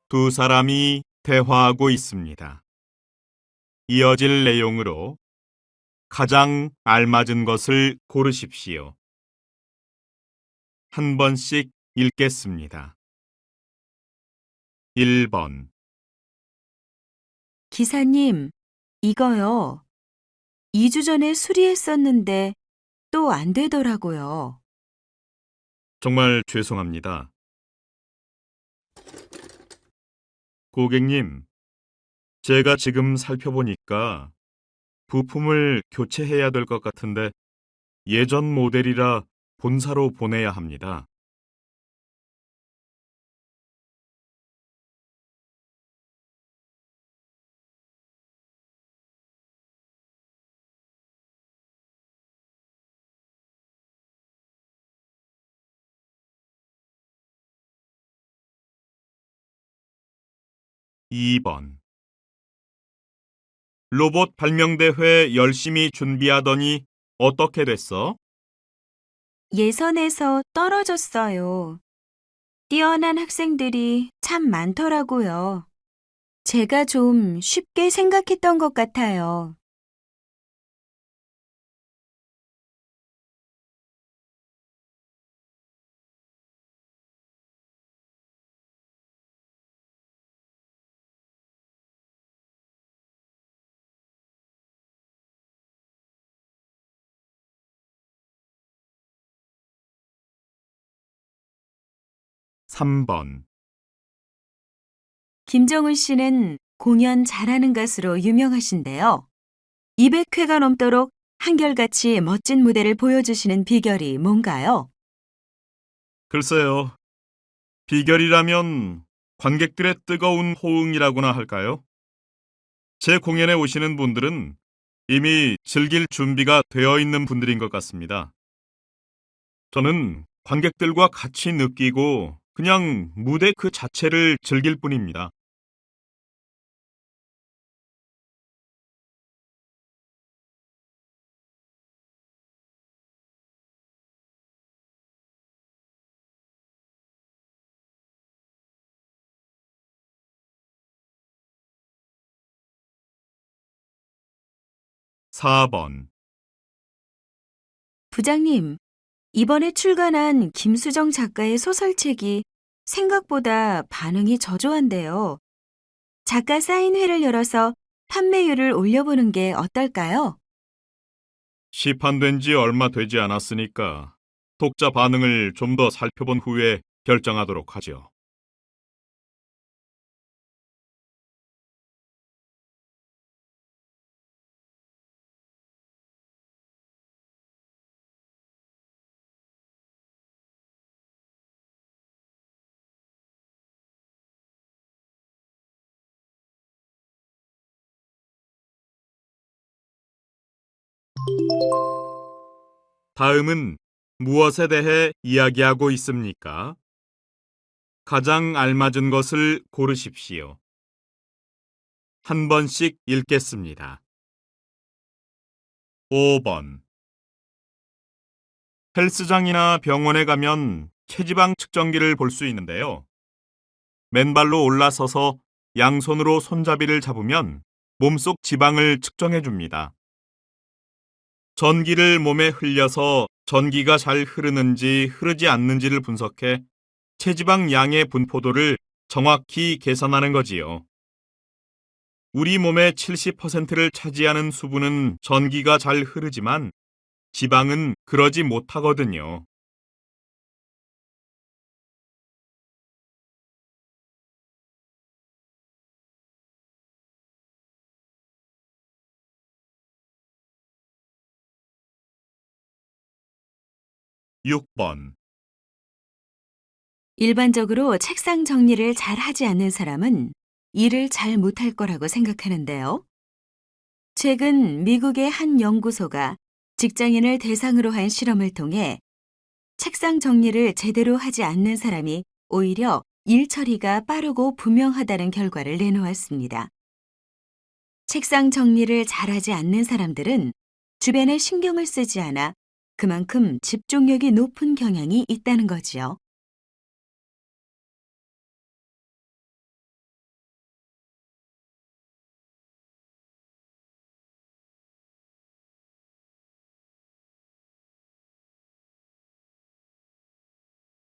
두 사람이 대화하고 있습니다. 이어질 내용으로 가장 알맞은 것을 고르십시오. 한 번씩 읽겠습니다. 1번, 기사님, 이거요. 2주 전에 수리했었는데 또 안 되더라고요. 정말 죄송합니다. 고객님, 제가 지금 살펴보니까 부품을 교체해야 될 것 같은데 예전 모델이라 본사로 보내야 합니다. 2번, 로봇 발명대회 열심히 준비하더니 어떻게 됐어? 예선에서 떨어졌어요. 뛰어난 학생들이 참 많더라고요. 제가 좀 쉽게 생각했던 것 같아요. 3번, 김정은 씨는 공연 잘하는 가수로 유명하신데요. 200회가 넘도록 한결같이 멋진 무대를 보여주시는 비결이 뭔가요? 글쎄요. 비결이라면 관객들의 뜨거운 호응이라고나 할까요? 제 공연에 오시는 분들은 이미 즐길 준비가 되어 있는 분들인 것 같습니다. 저는 관객들과 같이 느끼고 그냥 무대 그 자체를 즐길 뿐입니다. 4번, 부장님, 이번에 출간한 김수정 작가의 소설책이 생각보다 반응이 저조한데요. 작가 사인회를 열어서 판매율을 올려보는 게 어떨까요? 시판된 지 얼마 되지 않았으니까 독자 반응을 좀 더 살펴본 후에 결정하도록 하죠. '다음은 무엇에 대해 이야기하고 있습니까? 가장 알맞은 것을 고르십시오. 한 번씩 읽겠습니다. 5번, 헬스장이나 병원에 가면 체지방 측정기를 볼 수 있는데요. 맨발로 올라서서 양손으로 손잡이를 잡으면 몸속 지방을 측정해 줍니다. 전기를 몸에 흘려서 전기가 잘 흐르는지 흐르지 않는지를 분석해 체지방 양의 분포도를 정확히 계산하는 거지요. 우리 몸의 70%를 차지하는 수분은 전기가 잘 흐르지만 지방은 그러지 못하거든요. 6번, 일반적으로 책상 정리를 잘 하지 않는 사람은 일을 잘 못할 거라고 생각하는데요. 최근 미국의 한 연구소가 직장인을 대상으로 한 실험을 통해 책상 정리를 제대로 하지 않는 사람이 오히려 일 처리가 빠르고 분명하다는 결과를 내놓았습니다. 책상 정리를 잘하지 않는 사람들은 주변에 신경을 쓰지 않아 그만큼 집중력이 높은 경향이 있다는 거지요.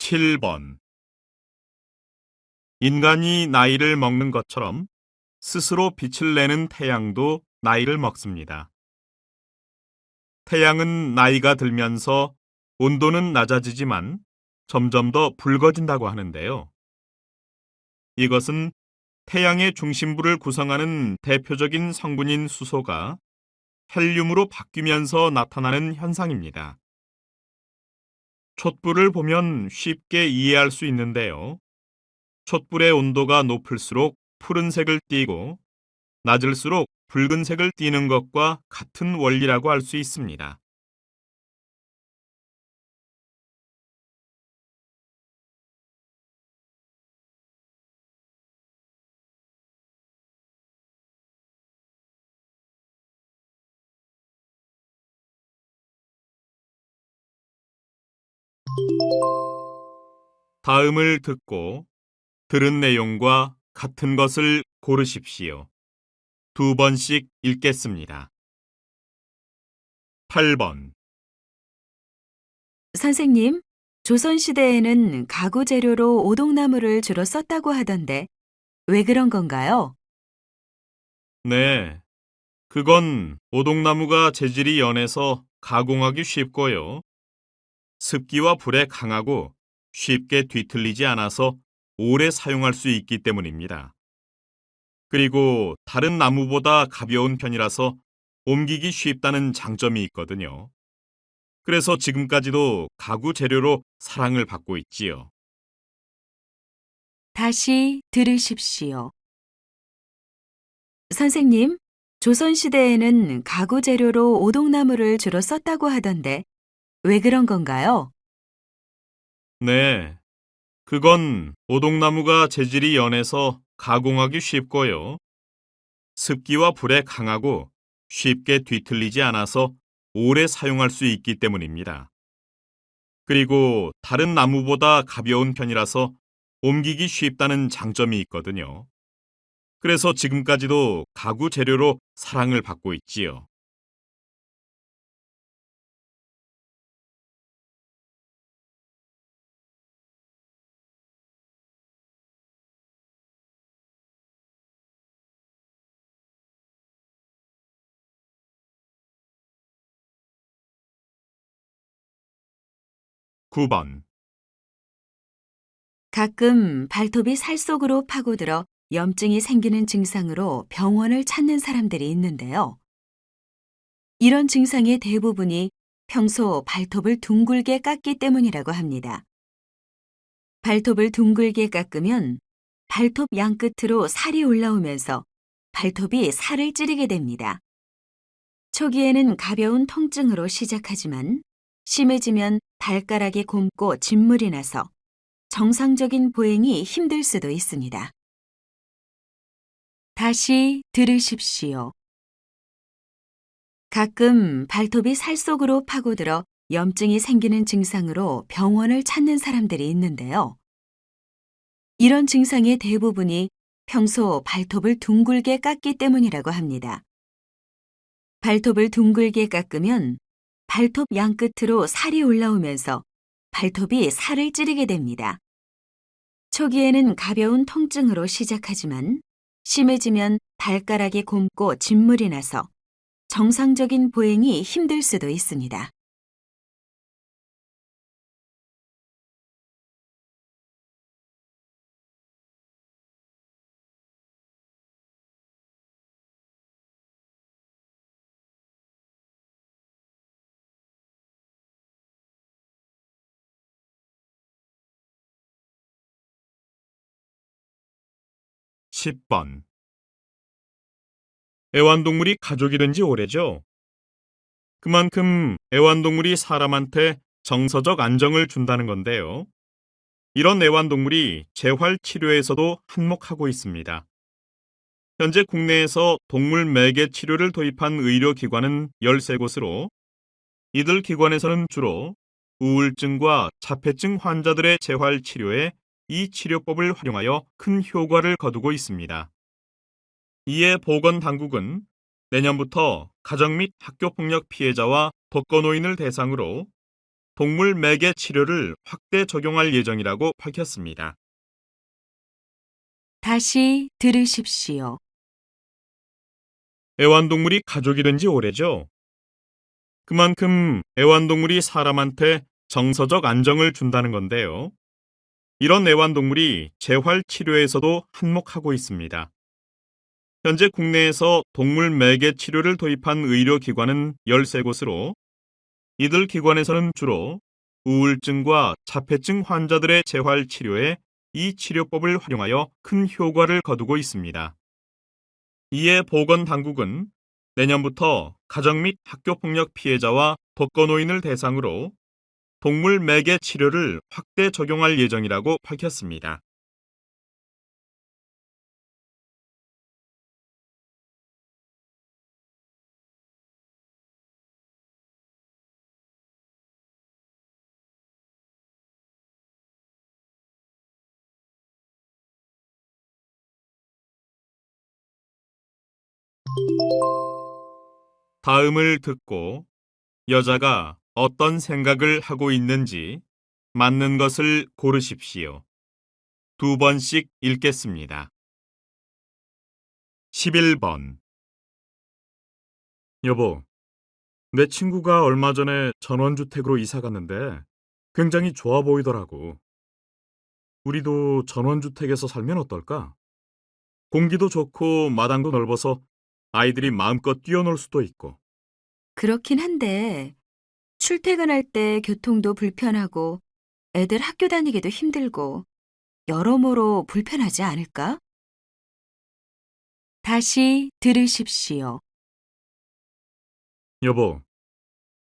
7번. 인간이 나이를 먹는 것처럼 스스로 빛을 내는 태양도 나이를 먹습니다. 태양은 나이가 들면서 온도는 낮아지지만 점점 더 붉어진다고 하는데요. 이것은 태양의 중심부를 구성하는 대표적인 성분인 수소가 헬륨으로 바뀌면서 나타나는 현상입니다. 촛불을 보면 쉽게 이해할 수 있는데요. 촛불의 온도가 높을수록 푸른색을 띠고 낮을수록 붉은색을 띠는 것과 같은 원리라고 할 수 있습니다. 다음을 듣고 들은 내용과 같은 것을 고르십시오. 2번씩 읽겠습니다. 8번. 선생님, 조선시대에는 가구 재료로 오동나무를 주로 썼다고 하던데 왜 그런 건가요? 네, 그건 오동나무가 재질이 연해서 가공하기 쉽고요. 습기와 불에 강하고 쉽게 뒤틀리지 않아서 오래 사용할 수 있기 때문입니다. 그리고 다른 나무보다 가벼운 편이라서 옮기기 쉽다는 장점이 있거든요. 그래서 지금까지도 가구 재료로 사랑을 받고 있지요. 다시 들으십시오. 선생님, 조선시대에는 가구 재료로 오동나무를 주로 썼다고 하던데 왜 그런 건가요? 네, 그건 오동나무가 재질이 연해서 가공하기 쉽고요. 습기와 불에 강하고 쉽게 뒤틀리지 않아서 오래 사용할 수 있기 때문입니다. 그리고 다른 나무보다 가벼운 편이라서 옮기기 쉽다는 장점이 있거든요. 그래서 지금까지도 가구 재료로 사랑을 받고 있지요. 구 번. 가끔 발톱이 살 속으로 파고들어 염증이 생기는 증상으로 병원을 찾는 사람들이 있는데요. 이런 증상의 대부분이 평소 발톱을 둥글게 깎기 때문이라고 합니다. 발톱을 둥글게 깎으면 발톱 양끝으로 살이 올라오면서 발톱이 살을 찌르게 됩니다. 초기에는 가벼운 통증으로 시작하지만 심해지면 발가락이 곪고 진물이 나서 정상적인 보행이 힘들 수도 있습니다. 다시 들으십시오. 가끔 발톱이 살 속으로 파고들어 염증이 생기는 증상으로 병원을 찾는 사람들이 있는데요. 이런 증상의 대부분이 평소 발톱을 둥글게 깎기 때문이라고 합니다. 발톱을 둥글게 깎으면 발톱 양끝으로 살이 올라오면서 발톱이 살을 찌르게 됩니다. 초기에는 가벼운 통증으로 시작하지만 심해지면 발가락이 곪고 진물이 나서 정상적인 보행이 힘들 수도 있습니다. 십 번. 애완동물이 가족이 된 지 오래죠? 그만큼 애완동물이 사람한테 정서적 안정을 준다는 건데요. 이런 애완동물이 재활 치료에서도 한몫하고 있습니다. 현재 국내에서 동물 매개 치료를 도입한 의료기관은 13곳으로 이들 기관에서는 주로 우울증과 자폐증 환자들의 재활 치료에 이 치료법을 활용하여 큰 효과를 거두고 있습니다. 이에 보건당국은 내년부터 가정 및 학교폭력 피해자와 독거노인을 대상으로 동물 매개 치료를 확대 적용할 예정이라고 밝혔습니다. 다시 들으십시오. 애완동물이 가족이 된 지 오래죠. 그만큼 애완동물이 사람한테 정서적 안정을 준다는 건데요. 이런 애완동물이 재활치료에서도 한몫하고 있습니다. 현재 국내에서 동물 매개 치료를 도입한 의료기관은 13곳으로 이들 기관에서는 주로 우울증과 자폐증 환자들의 재활치료에 이 치료법을 활용하여 큰 효과를 거두고 있습니다. 이에 보건당국은 내년부터 가정 및 학교폭력 피해자와 독거노인을 대상으로 동물 매개 치료를 확대 적용할 예정이라고 밝혔습니다. 다음을 듣고 여자가 어떤 생각을 하고 있는지 맞는 것을 고르십시오. 2번씩 읽겠습니다. 11번. 여보, 내 친구가 얼마 전에 전원주택으로 이사 갔는데 굉장히 좋아 보이더라고. 우리도 전원주택에서 살면 어떨까? 공기도 좋고 마당도 넓어서 아이들이 마음껏 뛰어놀 수도 있고. 그렇긴 한데, 출퇴근할 때 교통도 불편하고, 애들 학교 다니기도 힘들고, 여러모로 불편하지 않을까? 다시 들으십시오. 여보,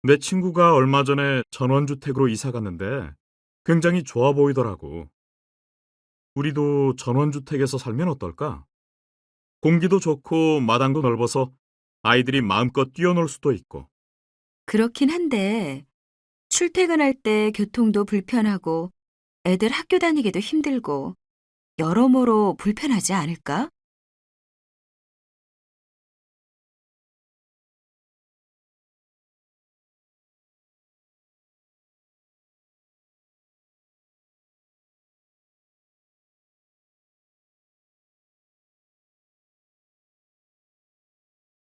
내 친구가 얼마 전에 전원주택으로 이사 갔는데 굉장히 좋아 보이더라고. 우리도 전원주택에서 살면 어떨까? 공기도 좋고 마당도 넓어서 아이들이 마음껏 뛰어놀 수도 있고. 그렇긴 한데, 출퇴근할 때 교통도 불편하고, 애들 학교 다니기도 힘들고, 여러모로 불편하지 않을까?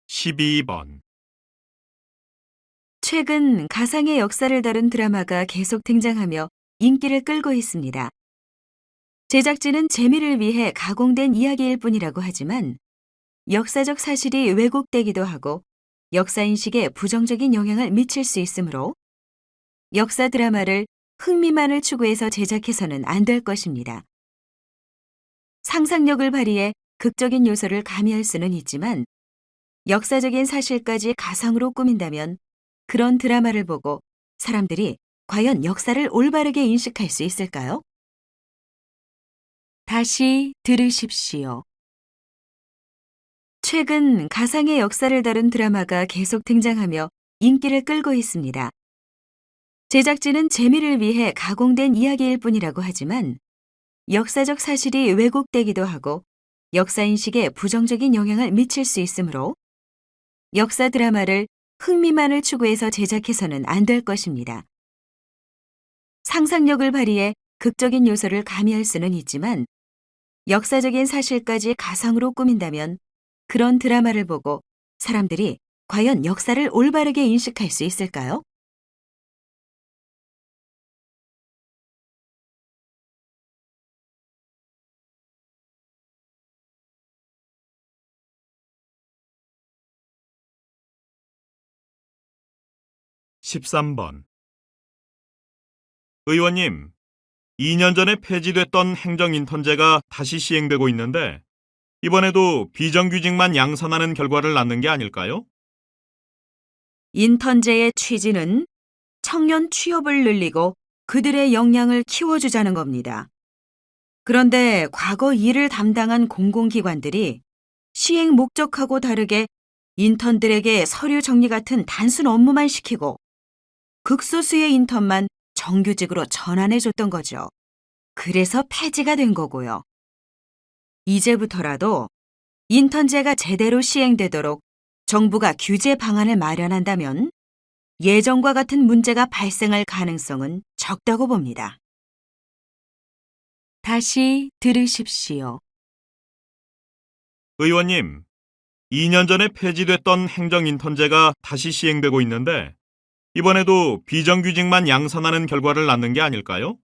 십이 번. 최근 가상의 역사를 다룬 드라마가 계속 등장하며 인기를 끌고 있습니다. 제작진은 재미를 위해 가공된 이야기일 뿐이라고 하지만 역사적 사실이 왜곡되기도 하고 역사인식에 부정적인 영향을 미칠 수 있으므로 역사 드라마를 흥미만을 추구해서 제작해서는 안 될 것입니다. 상상력을 발휘해 극적인 요소를 가미할 수는 있지만 역사적인 사실까지 가상으로 꾸민다면 그런 드라마를 보고 사람들이 과연 역사를 올바르게 인식할 수 있을까요? 다시 들으십시오. 최근 가상의 역사를 다룬 드라마가 계속 등장하며 인기를 끌고 있습니다. 제작진은 재미를 위해 가공된 이야기일 뿐이라고 하지만 역사적 사실이 왜곡되기도 하고 역사인식에 부정적인 영향을 미칠 수 있으므로 역사 드라마를 흥미만을 추구해서 제작해서는 안 될 것입니다. 상상력을 발휘해 극적인 요소를 가미할 수는 있지만 역사적인 사실까지 가상으로 꾸민다면 그런 드라마를 보고 사람들이 과연 역사를 올바르게 인식할 수 있을까요? 십삼 번. 의원님, 2년 전에 폐지됐던 행정인턴제가 다시 시행되고 있는데 이번에도 비정규직만 양산하는 결과를 낳는 게 아닐까요? 인턴제의 취지는 청년 취업을 늘리고 그들의 역량을 키워주자는 겁니다. 그런데 과거 일을 담당한 공공기관들이 시행 목적하고 다르게 인턴들에게 서류 정리 같은 단순 업무만 시키고 극소수의 인턴만 정규직으로 전환해줬던 거죠. 그래서 폐지가 된 거고요. 이제부터라도 인턴제가 제대로 시행되도록 정부가 규제 방안을 마련한다면 예전과 같은 문제가 발생할 가능성은 적다고 봅니다. 다시 들으십시오. 의원님, 2년 전에 폐지됐던 행정인턴제가 다시 시행되고 있는데 이번에도 비정규직만 양산하는 결과를 낳는 게 아닐까요?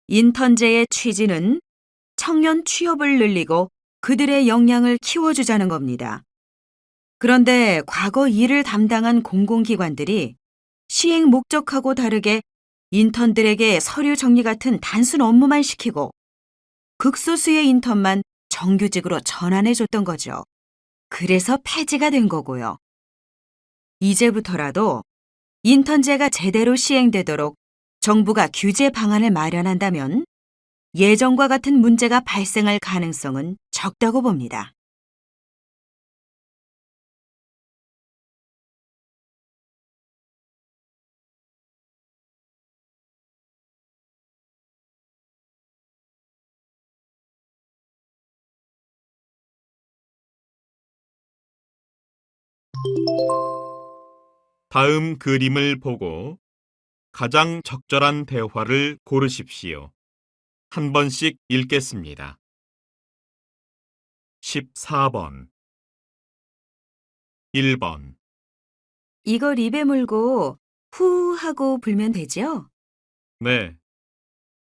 인턴제의 취지는 청년 취업을 늘리고 그들의 역량을 키워주자는 겁니다. 그런데 과거 일을 담당한 공공기관들이 시행 목적하고 다르게 인턴들에게 서류 정리 같은 단순 업무만 시키고 극소수의 인턴만 정규직으로 전환해줬던 거죠. 그래서 폐지가 된 거고요. 이제부터라도 인턴제가 제대로 시행되도록 정부가 규제 방안을 마련한다면 예전과 같은 문제가 발생할 가능성은 적다고 봅니다. 다음 그림을 보고 가장 적절한 대화를 고르십시오. 한 번씩 읽겠습니다. 14번 1번 이걸 입에 물고 후 하고 불면 되죠? 네.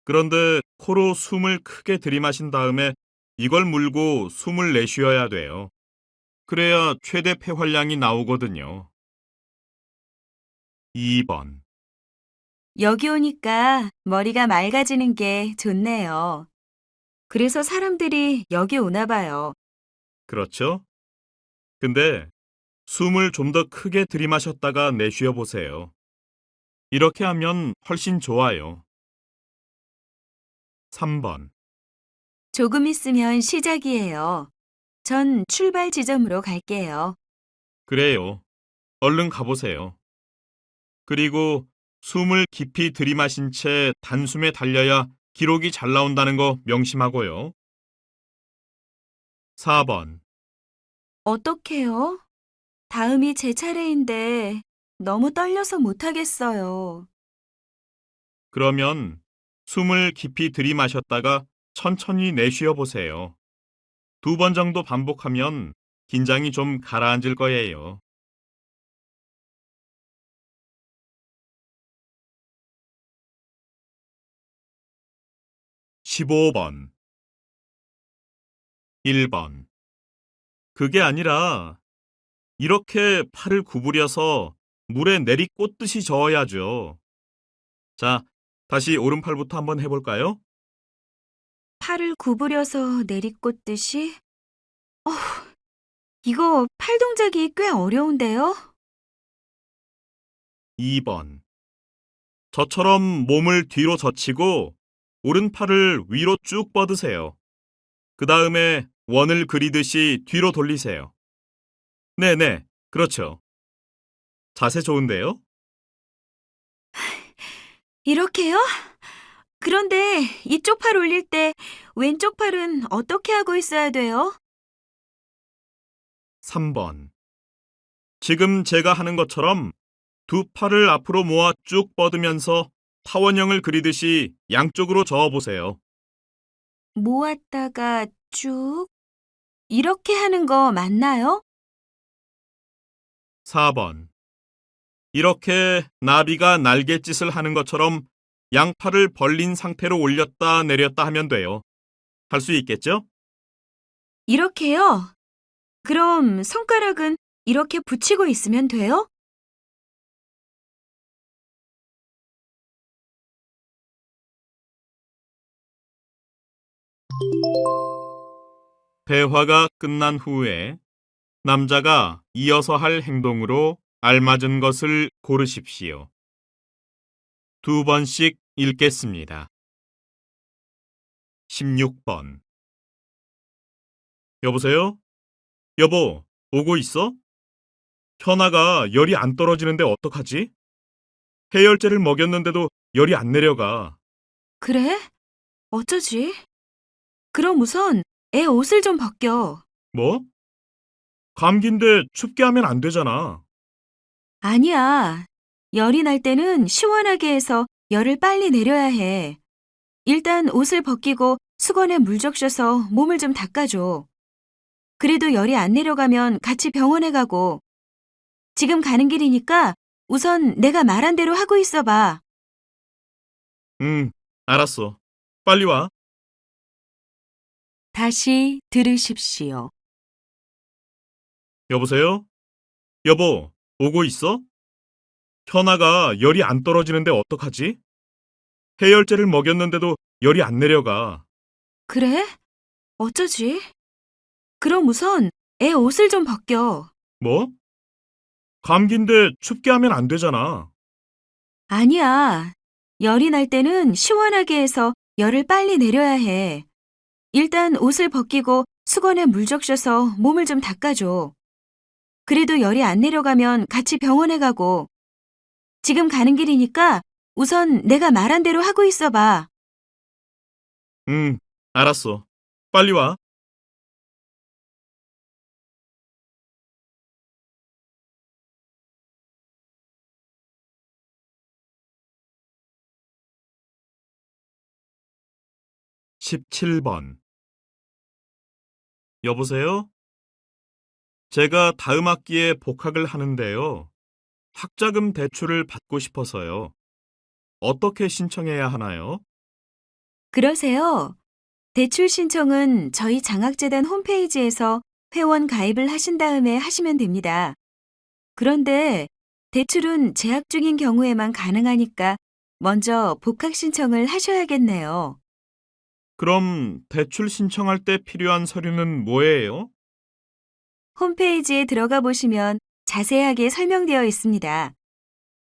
그런데 코로 숨을 크게 들이마신 다음에 이걸 물고 숨을 내쉬어야 돼요. 그래야 최대 폐활량이 나오거든요. 2번 여기 오니까 머리가 맑아지는 게 좋네요. 그래서 사람들이 여기 오나 봐요. 그렇죠? 근데 숨을 좀 더 크게 들이마셨다가 내쉬어 보세요. 이렇게 하면 훨씬 좋아요. 3번 조금 있으면 시작이에요. 전 출발 지점으로 갈게요. 그래요. 얼른 가보세요. 그리고 숨을 깊이 들이마신 채 단숨에 달려야 기록이 잘 나온다는 거 명심하고요. 4번 어떡해요? 다음이 제 차례인데 너무 떨려서 못하겠어요. 그러면 숨을 깊이 들이마셨다가 천천히 내쉬어 보세요. 2번 정도 반복하면 긴장이 좀 가라앉을 거예요. 15번 1번 그게 아니라 이렇게 팔을 구부려서 물에 내리꽂듯이 저어야죠. 자, 다시 오른팔부터 한번 해볼까요? 팔을 구부려서 내리꽂듯이? 어, 이거 팔 동작이 꽤 어려운데요? 2번 저처럼 몸을 뒤로 젖히고 오른팔을 위로 쭉 뻗으세요. 그 다음에 원을 그리듯이 뒤로 돌리세요. 네네, 그렇죠. 자세 좋은데요? 이렇게요? 그런데 이쪽 팔 올릴 때 왼쪽 팔은 어떻게 하고 있어야 돼요? 3번 지금 제가 하는 것처럼 두 팔을 앞으로 모아 쭉 뻗으면서 타원형을 그리듯이 양쪽으로 저어보세요. 모았다가 쭉. 이렇게 하는 거 맞나요? 4번 이렇게 나비가 날갯짓을 하는 것처럼 양팔을 벌린 상태로 올렸다 내렸다 하면 돼요. 할 수 있겠죠? 이렇게요? 그럼 손가락은 이렇게 붙이고 있으면 돼요? 대화가 끝난 후에 남자가 이어서 할 행동으로 알맞은 것을 고르십시오. 2번씩 읽겠습니다. 16번 여보세요? 여보, 오고 있어? 현아가 열이 안 떨어지는데 어떡하지? 해열제를 먹였는데도 열이 안 내려가. 그래? 어쩌지? 그럼 우선 애 옷을 좀 벗겨. 뭐? 감기인데 춥게 하면 안 되잖아. 아니야. 열이 날 때는 시원하게 해서 열을 빨리 내려야 해. 일단 옷을 벗기고 수건에 물 적셔서 몸을 좀 닦아줘. 그래도 열이 안 내려가면 같이 병원에 가고. 지금 가는 길이니까 우선 내가 말한 대로 하고 있어 봐. 응, 알았어. 빨리 와. 다시 들으십시오. 여보세요? 여보, 오고 있어? 현아가 열이 안 떨어지는데 어떡하지? 해열제를 먹였는데도 열이 안 내려가. 그래? 어쩌지? 그럼 우선 애 옷을 좀 벗겨. 뭐? 감기인데 춥게 하면 안 되잖아. 아니야. 열이 날 때는 시원하게 해서 열을 빨리 내려야 해. 일단 옷을 벗기고 수건에 물 적셔서 몸을 좀 닦아줘. 그래도 열이 안 내려가면 같이 병원에 가고. 지금 가는 길이니까 우선 내가 말한 대로 하고 있어 봐. 응, 알았어. 빨리 와. 십칠 번 여보세요? 제가 다음 학기에 복학을 하는데요. 학자금 대출을 받고 싶어서요. 어떻게 신청해야 하나요? 그러세요? 대출 신청은 저희 장학재단 홈페이지에서 회원 가입을 하신 다음에 하시면 됩니다. 그런데 대출은 재학 중인 경우에만 가능하니까 먼저 복학 신청을 하셔야겠네요. 그럼 대출 신청할 때 필요한 서류는 뭐예요? 홈페이지에 들어가 보시면 자세하게 설명되어 있습니다.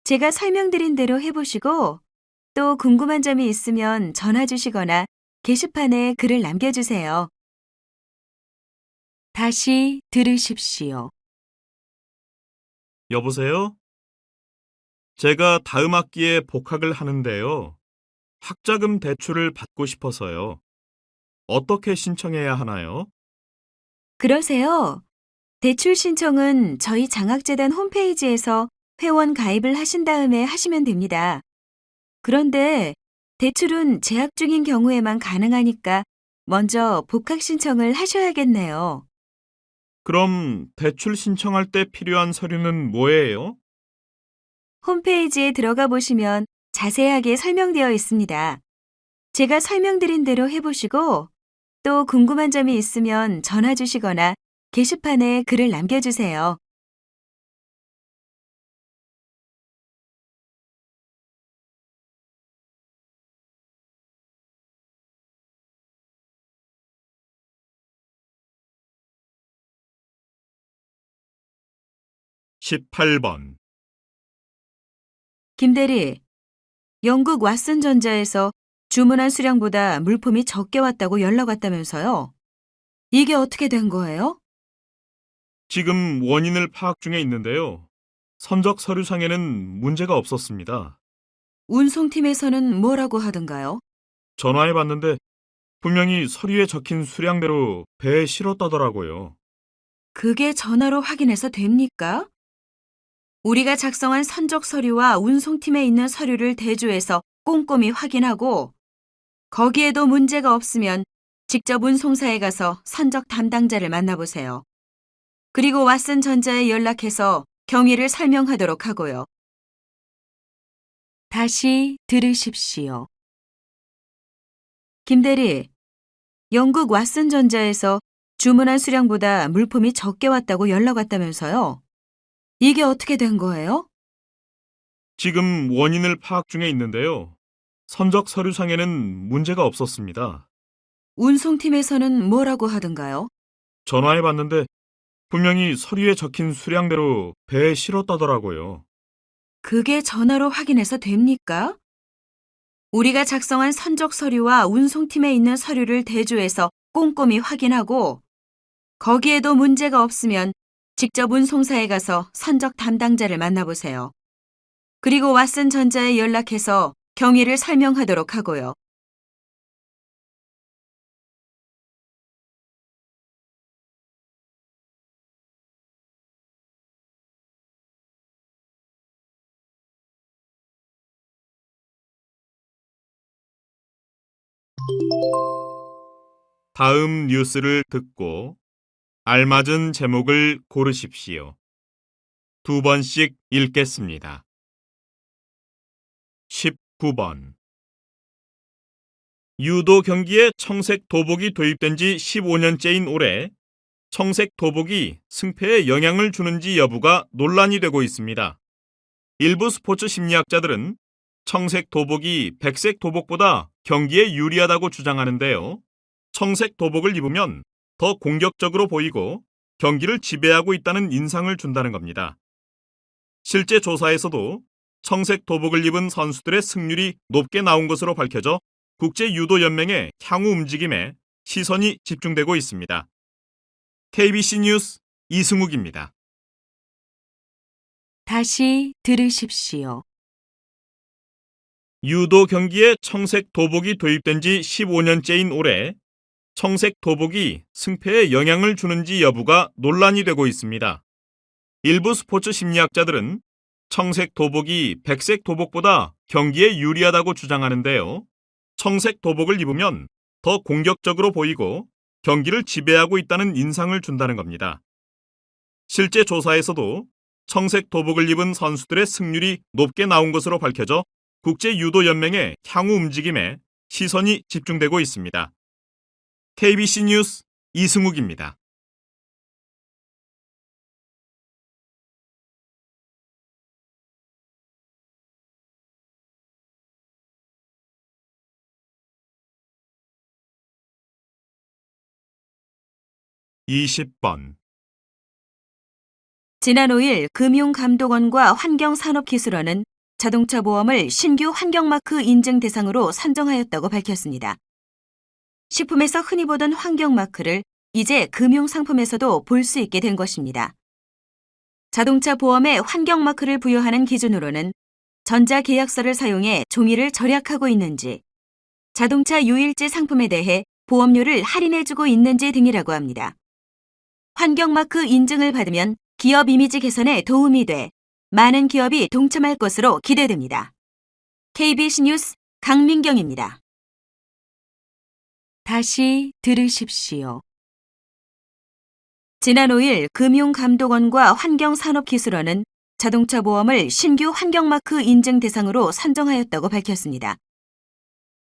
제가 설명드린 대로 해보시고 또 궁금한 점이 있으면 전화 주시거나 게시판에 글을 남겨주세요. 다시 들으십시오. 여보세요? 제가 다음 학기에 복학을 하는데요. 학자금 대출을 받고 싶어서요. 어떻게 신청해야 하나요? 그러세요? 대출 신청은 저희 장학재단 홈페이지에서 회원 가입을 하신 다음에 하시면 됩니다. 그런데 대출은 재학 중인 경우에만 가능하니까 먼저 복학 신청을 하셔야겠네요. 그럼 대출 신청할 때 필요한 서류는 뭐예요? 홈페이지에 들어가 보시면 자세하게 설명되어 있습니다. 제가 설명드린 대로 해보시고 또 궁금한 점이 있으면 전화 주시거나 게시판에 글을 남겨주세요. 십팔 번 김대리, 영국 왓슨 전자에서 주문한 수량보다 물품이 적게 왔다고 연락 왔다면서요? 이게 어떻게 된 거예요? 지금 원인을 파악 중에 있는데요. 선적 서류상에는 문제가 없었습니다. 운송팀에서는 뭐라고 하던가요? 전화해 봤는데 분명히 서류에 적힌 수량대로 배에 실었다더라고요. 그게 전화로 확인해서 됩니까? 우리가 작성한 선적 서류와 운송팀에 있는 서류를 대조해서 꼼꼼히 확인하고 거기에도 문제가 없으면 직접 운송사에 가서 선적 담당자를 만나보세요. 그리고 왓슨 전자에 연락해서 경위를 설명하도록 하고요. 다시 들으십시오. 김대리, 영국 왓슨 전자에서 주문한 수량보다 물품이 적게 왔다고 연락 왔다면서요? 이게 어떻게 된 거예요? 지금 원인을 파악 중에 있는데요. 선적 서류상에는 문제가 없었습니다. 운송팀에서는 뭐라고 하던가요? 전화해 봤는데 분명히 서류에 적힌 수량대로 배에 실었다더라고요. 그게 전화로 확인해서 됩니까? 우리가 작성한 선적 서류와 운송팀에 있는 서류를 대조해서 꼼꼼히 확인하고 거기에도 문제가 없으면 직접 운송사에 가서 선적 담당자를 만나보세요. 그리고 왓슨 전자에 연락해서 경위를 설명하도록 하고요. 다음 뉴스를 듣고 알맞은 제목을 고르십시오. 2번씩 읽겠습니다. 19번. 유도 경기에 청색 도복이 도입된 지 15년째인 올해 청색 도복이 승패에 영향을 주는지 여부가 논란이 되고 있습니다. 일부 스포츠 심리학자들은 청색 도복이 백색 도복보다 경기에 유리하다고 주장하는데요. 청색 도복을 입으면 더 공격적으로 보이고 경기를 지배하고 있다는 인상을 준다는 겁니다. 실제 조사에서도 청색 도복을 입은 선수들의 승률이 높게 나온 것으로 밝혀져 국제유도연맹의 향후 움직임에 시선이 집중되고 있습니다. KBC 뉴스 이승욱입니다. 다시 들으십시오. 유도 경기에 청색 도복이 도입된 지 15년째인 올해 청색 도복이 승패에 영향을 주는지 여부가 논란이 되고 있습니다. 일부 스포츠 심리학자들은 청색 도복이 백색 도복보다 경기에 유리하다고 주장하는데요. 청색 도복을 입으면 더 공격적으로 보이고 경기를 지배하고 있다는 인상을 준다는 겁니다. 실제 조사에서도 청색 도복을 입은 선수들의 승률이 높게 나온 것으로 밝혀져 국제유도연맹의 향후 움직임에 시선이 집중되고 있습니다. KBC 뉴스 이승욱입니다. (20번) 지난 5일 금융감독원과 환경산업기술원은 자동차 보험을 신규 환경마크 인증 대상으로 선정하였다고 밝혔습니다. 식품에서 흔히 보던 환경마크를 이제 금융상품에서도 볼 수 있게 된 것입니다. 자동차 보험에 환경마크를 부여하는 기준으로는 전자계약서를 사용해 종이를 절약하고 있는지, 자동차 유일제 상품에 대해 보험료를 할인해주고 있는지 등이라고 합니다. 환경마크 인증을 받으면 기업 이미지 개선에 도움이 돼 많은 기업이 동참할 것으로 기대됩니다. KBC 뉴스 강민경입니다. 다시 들으십시오. 지난 5일 금융감독원과 환경산업기술원은 자동차 보험을 신규 환경마크 인증 대상으로 선정하였다고 밝혔습니다.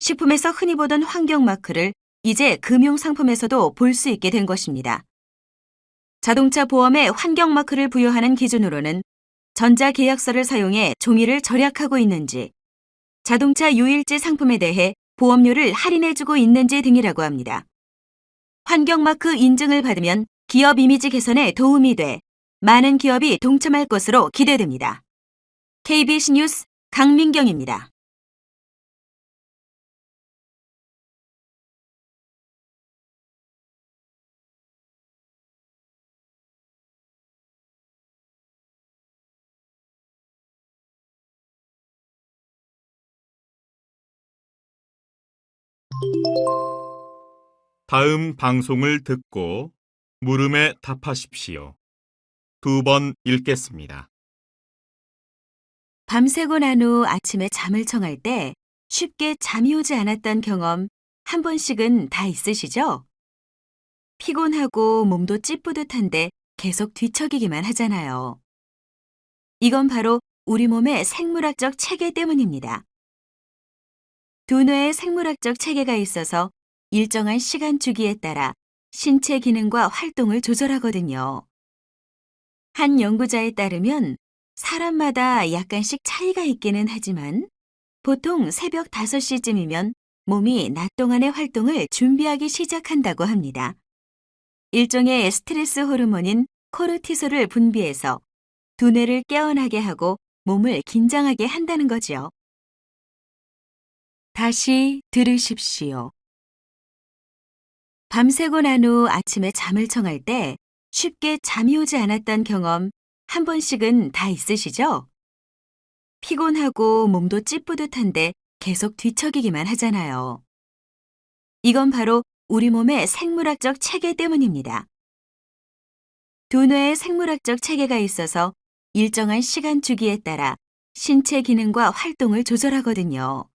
식품에서 흔히 보던 환경마크를 이제 금융상품에서도 볼 수 있게 된 것입니다. 자동차 보험에 환경마크를 부여하는 기준으로는 전자계약서를 사용해 종이를 절약하고 있는지, 자동차 유일제 상품에 대해 보험료를 할인해주고 있는지 등이라고 합니다. 환경마크 인증을 받으면 기업 이미지 개선에 도움이 돼 많은 기업이 동참할 것으로 기대됩니다. KBC 뉴스 강민경입니다. 다음 방송을 듣고 물음에 답하십시오. 2번 읽겠습니다. 밤새고 난 후 아침에 잠을 청할 때 쉽게 잠이 오지 않았던 경험 한 번씩은 다 있으시죠? 피곤하고 몸도 찌뿌듯한데 계속 뒤척이기만 하잖아요. 이건 바로 우리 몸의 생물학적 체계 때문입니다. 두뇌의 생물학적 체계가 있어서 일정한 시간 주기에 따라 신체 기능과 활동을 조절하거든요. 한 연구자에 따르면 사람마다 약간씩 차이가 있기는 하지만 보통 새벽 5시쯤이면 몸이 낮 동안의 활동을 준비하기 시작한다고 합니다. 일종의 스트레스 호르몬인 코르티솔을 분비해서 두뇌를 깨어나게 하고 몸을 긴장하게 한다는 거죠. 다시 들으십시오. 밤새고 난 후 아침에 잠을 청할 때 쉽게 잠이 오지 않았던 경험 한 번씩은 다 있으시죠? 피곤하고 몸도 찌뿌듯한데 계속 뒤척이기만 하잖아요. 이건 바로 우리 몸의 생물학적 체계 때문입니다. 두뇌의 생물학적 체계가 있어서 일정한 시간 주기에 따라 신체 기능과 활동을 조절하거든요.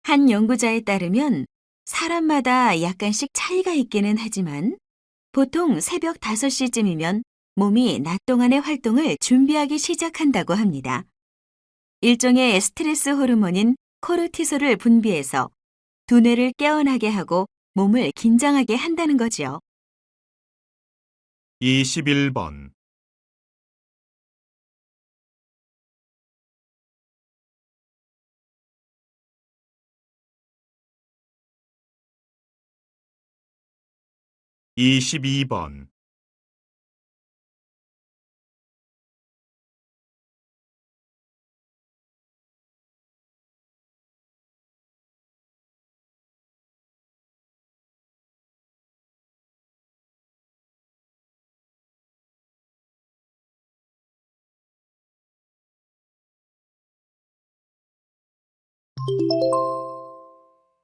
한 연구자에 따르면 사람마다 약간씩 차이가 있기는 하지만 보통 새벽 5시쯤이면 몸이 낮 동안의 활동을 준비하기 시작한다고 합니다. 일종의 스트레스 호르몬인 코르티솔을 분비해서 두뇌를 깨어나게 하고 몸을 긴장하게 한다는 거지요. 21번. 22번.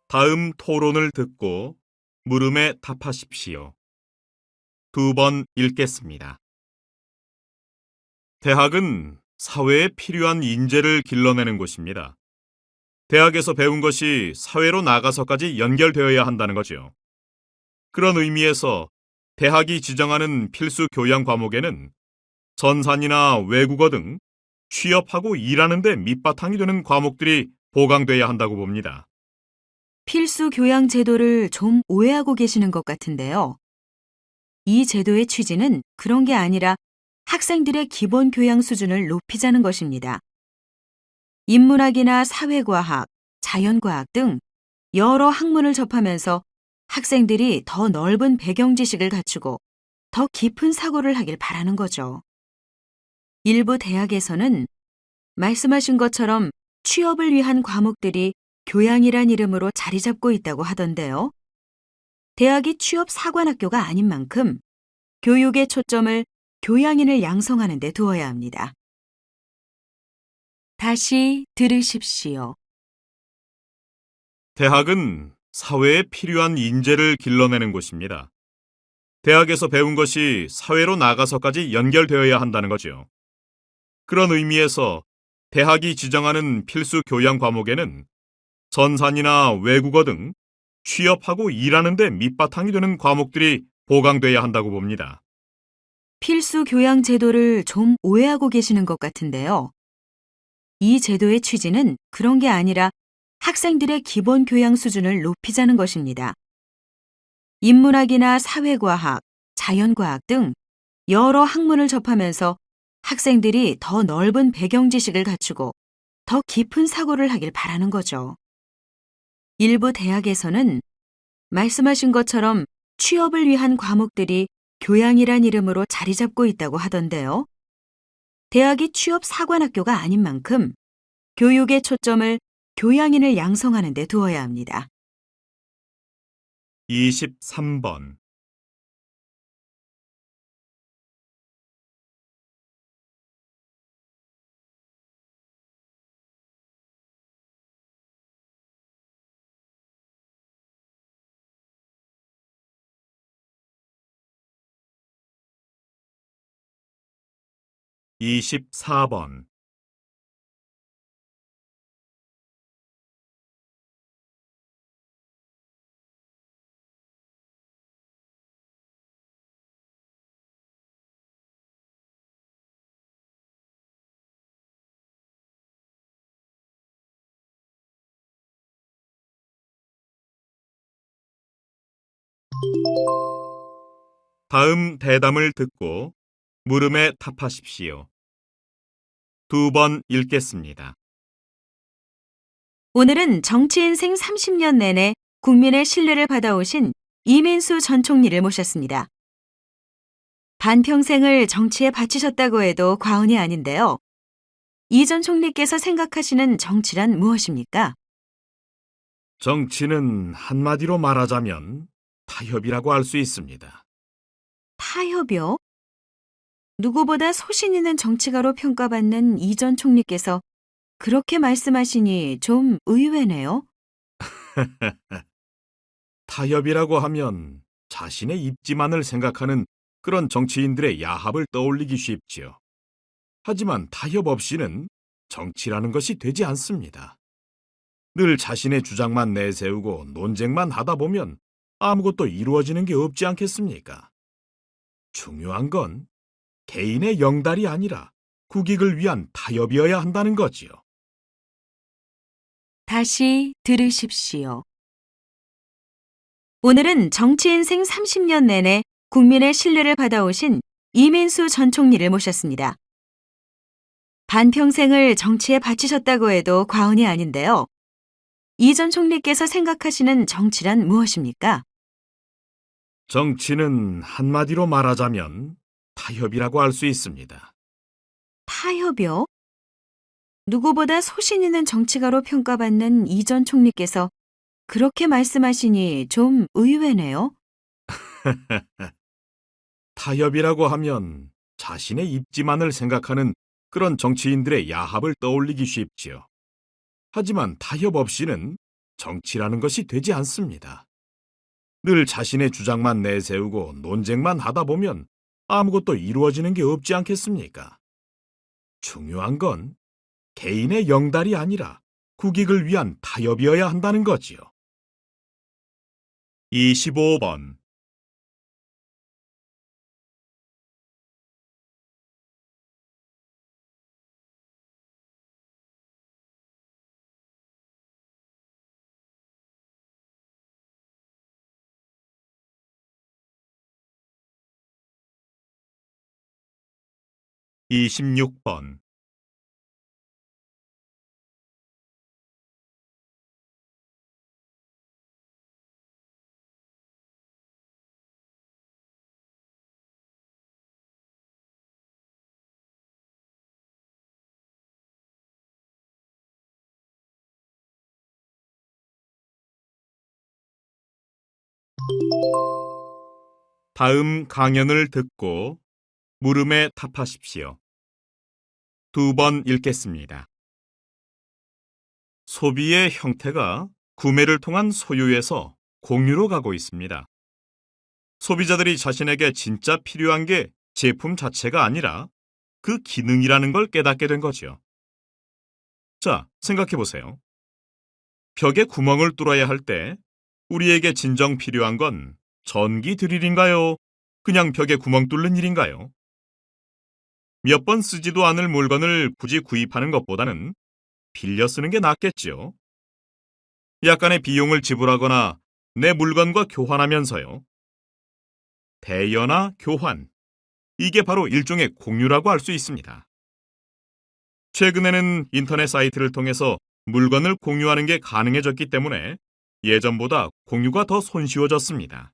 '다음 토론을 듣고 물음에 답하십시오. 2번 읽겠습니다. 대학은 사회에 필요한 인재를 길러내는 곳입니다. 대학에서 배운 것이 사회로 나가서까지 연결되어야 한다는 거죠. 그런 의미에서 대학이 지정하는 필수 교양 과목에는 전산이나 외국어 등 취업하고 일하는 데 밑바탕이 되는 과목들이 보강돼야 한다고 봅니다. 필수 교양 제도를 좀 오해하고 계시는 것 같은데요. 이 제도의 취지는 그런 게 아니라 학생들의 기본 교양 수준을 높이자는 것입니다. 인문학이나 사회과학, 자연과학 등 여러 학문을 접하면서 학생들이 더 넓은 배경 지식을 갖추고 더 깊은 사고를 하길 바라는 거죠. 일부 대학에서는 말씀하신 것처럼 취업을 위한 과목들이 교양이란 이름으로 자리 잡고 있다고 하던데요. 대학이 취업 사관학교가 아닌 만큼 교육의 초점을 교양인을 양성하는 데 두어야 합니다. 다시 들으십시오. 대학은 사회에 필요한 인재를 길러내는 곳입니다. 대학에서 배운 것이 사회로 나가서까지 연결되어야 한다는 거죠. 그런 의미에서 대학이 지정하는 필수 교양 과목에는 전산이나 외국어 등 취업하고 일하는 데 밑바탕이 되는 과목들이 보강돼야 한다고 봅니다. 필수 교양 제도를 좀 오해하고 계시는 것 같은데요. 이 제도의 취지는 그런 게 아니라 학생들의 기본 교양 수준을 높이자는 것입니다. 인문학이나 사회과학, 자연과학 등 여러 학문을 접하면서 학생들이 더 넓은 배경 지식을 갖추고 더 깊은 사고를 하길 바라는 거죠. 일부 대학에서는 말씀하신 것처럼 취업을 위한 과목들이 교양이란 이름으로 자리 잡고 있다고 하던데요. 대학이 취업 사관학교가 아닌 만큼 교육의 초점을 교양인을 양성하는 데 두어야 합니다. 23번. 24번. '다음 대담을 듣고 물음에 답하십시오. 2번 읽겠습니다. 오늘은 정치 인생 30년 내내 국민의 신뢰를 받아오신 이민수 전 총리를 모셨습니다. 반평생을 정치에 바치셨다고 해도 과언이 아닌데요. 이 전 총리께서 생각하시는 정치란 무엇입니까? 정치는 한마디로 말하자면 타협이라고 할 수 있습니다. 타협이요? 누구보다 소신 있는 정치가로 평가받는 이 전 총리께서 그렇게 말씀하시니 좀 의외네요. 타협이라고 하면 자신의 입지만을 생각하는 그런 정치인들의 야합을 떠올리기 쉽지요. 하지만 타협 없이는 정치라는 것이 되지 않습니다. 늘 자신의 주장만 내세우고 논쟁만 하다 보면 아무것도 이루어지는 게 없지 않겠습니까? 중요한 건 개인의 영달이 아니라 국익을 위한 타협이어야 한다는 거지요. 다시 들으십시오. 오늘은 정치 인생 30년 내내 국민의 신뢰를 받아오신 이민수 전 총리를 모셨습니다. 반평생을 정치에 바치셨다고 해도 과언이 아닌데요. 이 전 총리께서 생각하시는 정치란 무엇입니까? 정치는 한마디로 말하자면 타협이라고 할 수 있습니다. 타협이요? 누구보다 소신 있는 정치가로 평가받는 이 전 총리께서 그렇게 말씀하시니 좀 의외네요. 타협이라고 하면 자신의 입지만을 생각하는 그런 정치인들의 야합을 떠올리기 쉽지요. 하지만 타협 없이는 정치라는 것이 되지 않습니다. 늘 자신의 주장만 내세우고 논쟁만 하다 보면 아무것도 이루어지는 게 없지 않겠습니까? 중요한 건 개인의 영달이 아니라 국익을 위한 타협이어야 한다는 거지요. 25번. 이십육 번. 다음 강연을 듣고 물음에 답하십시오. 2번 읽겠습니다. 소비의 형태가 구매를 통한 소유에서 공유로 가고 있습니다. 소비자들이 자신에게 진짜 필요한 게 제품 자체가 아니라 그 기능이라는 걸 깨닫게 된 거죠. 자, 생각해 보세요. 벽에 구멍을 뚫어야 할 때 우리에게 진정 필요한 건 전기 드릴인가요? 그냥 벽에 구멍 뚫는 일인가요? 몇 번 쓰지도 않을 물건을 굳이 구입하는 것보다는 빌려 쓰는 게 낫겠지요. 약간의 비용을 지불하거나 내 물건과 교환하면서요. 대여나 교환. 이게 바로 일종의 공유라고 할 수 있습니다. 최근에는 인터넷 사이트를 통해서 물건을 공유하는 게 가능해졌기 때문에 예전보다 공유가 더 손쉬워졌습니다.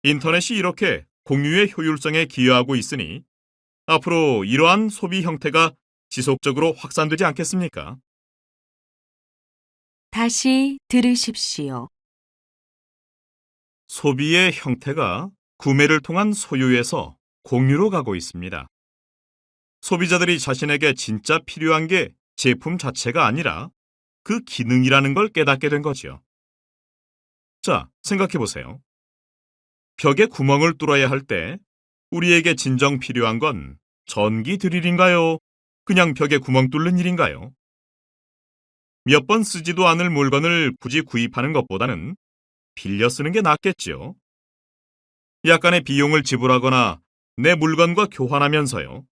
인터넷이 이렇게 공유의 효율성에 기여하고 있으니 앞으로 이러한 소비 형태가 지속적으로 확산되지 않겠습니까? 다시 들으십시오. 소비의 형태가 구매를 통한 소유에서 공유로 가고 있습니다. 소비자들이 자신에게 진짜 필요한 게 제품 자체가 아니라 그 기능이라는 걸 깨닫게 된 거죠. 자, 생각해 보세요. 벽에 구멍을 뚫어야 할 때 우리에게 진정 필요한 건 전기 드릴인가요? 그냥 벽에 구멍 뚫는 일인가요? 몇 번 쓰지도 않을 물건을 굳이 구입하는 것보다는 빌려 쓰는 게 낫겠지요. 약간의 비용을 지불하거나 내 물건과 교환하면서요.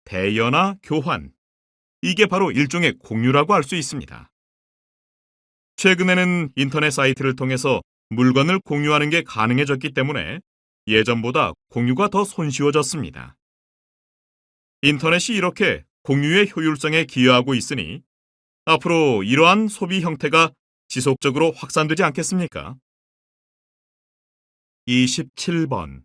대여나 교환. 이게 바로 일종의 공유라고 할 수 있습니다. 최근에는 인터넷 사이트를 통해서 물건을 공유하는 게 가능해졌기 때문에 예전보다 공유가 더 손쉬워졌습니다. 인터넷이 이렇게 공유의 효율성에 기여하고 있으니 앞으로 이러한 소비 형태가 지속적으로 확산되지 않겠습니까? 27번.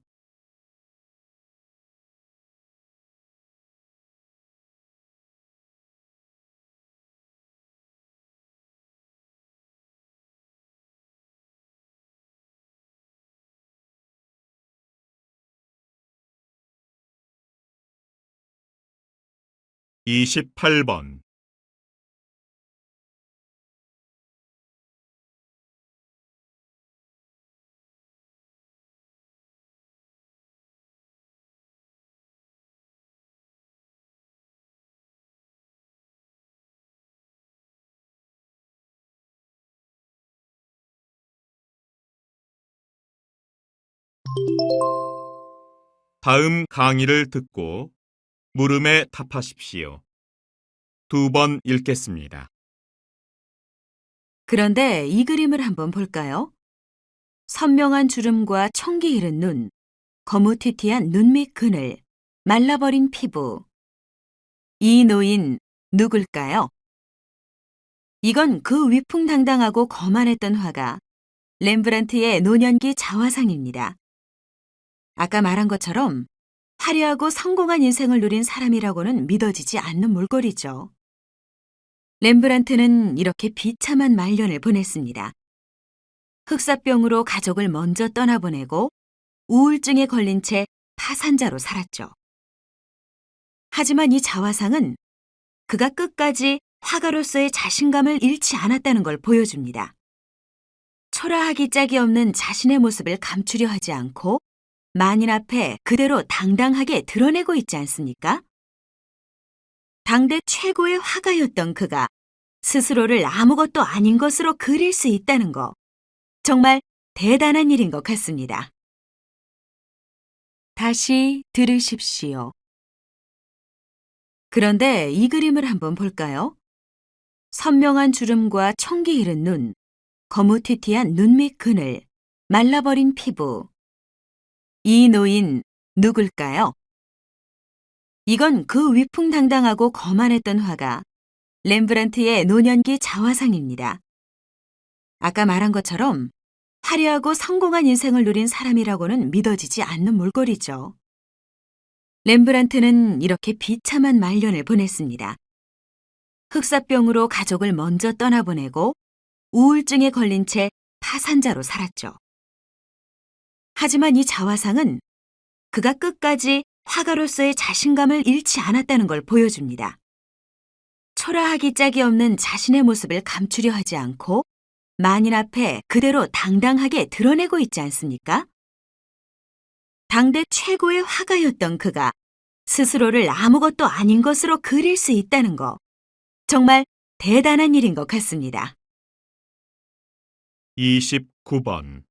이십팔 번. 다음 강의를 듣고 물음에 답하십시오. 2번 읽겠습니다. 그런데 이 그림을 한번 볼까요? 선명한 주름과 청기 잃은 눈, 거무튀튀한 눈 밑 그늘, 말라버린 피부. 이 노인 누굴까요? 이건 그 위풍당당하고 거만했던 화가 렘브란트의 노년기 자화상입니다. 아까 말한 것처럼 화려하고 성공한 인생을 누린 사람이라고는 믿어지지 않는 몰골이죠. 렘브란트는 이렇게 비참한 말년을 보냈습니다. 흑사병으로 가족을 먼저 떠나보내고 우울증에 걸린 채 파산자로 살았죠. 하지만 이 자화상은 그가 끝까지 화가로서의 자신감을 잃지 않았다는 걸 보여줍니다. 초라하기 짝이 없는 자신의 모습을 감추려 하지 않고 만인 앞에 그대로 당당하게 드러내고 있지 않습니까? 당대 최고의 화가였던 그가 스스로를 아무것도 아닌 것으로 그릴 수 있다는 거, 정말 대단한 일인 것 같습니다. 다시 들으십시오. 그런데 이 그림을 한번 볼까요? 선명한 주름과 청기 잃은 눈, 거무튀튀한 눈 밑 그늘, 말라버린 피부. 이 노인 누굴까요? 이건 그 위풍당당하고 거만했던 화가 렘브란트의 노년기 자화상입니다. 아까 말한 것처럼 화려하고 성공한 인생을 누린 사람이라고는 믿어지지 않는 몰골이죠. 렘브란트는 이렇게 비참한 말년을 보냈습니다. 흑사병으로 가족을 먼저 떠나보내고 우울증에 걸린 채 파산자로 살았죠. 하지만 이 자화상은 그가 끝까지 화가로서의 자신감을 잃지 않았다는 걸 보여줍니다. 초라하기 짝이 없는 자신의 모습을 감추려 하지 않고 만인 앞에 그대로 당당하게 드러내고 있지 않습니까? 당대 최고의 화가였던 그가 스스로를 아무것도 아닌 것으로 그릴 수 있다는 거, 정말 대단한 일인 것 같습니다. 29번.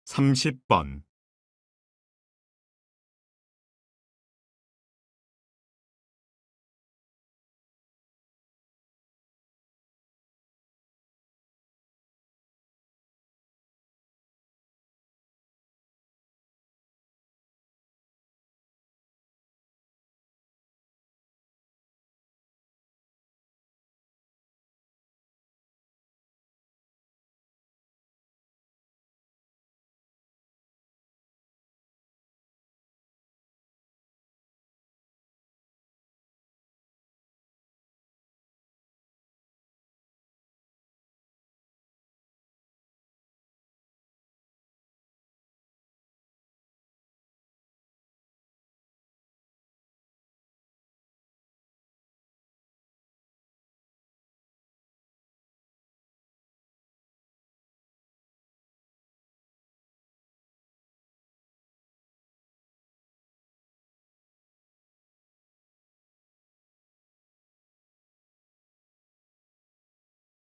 (30번)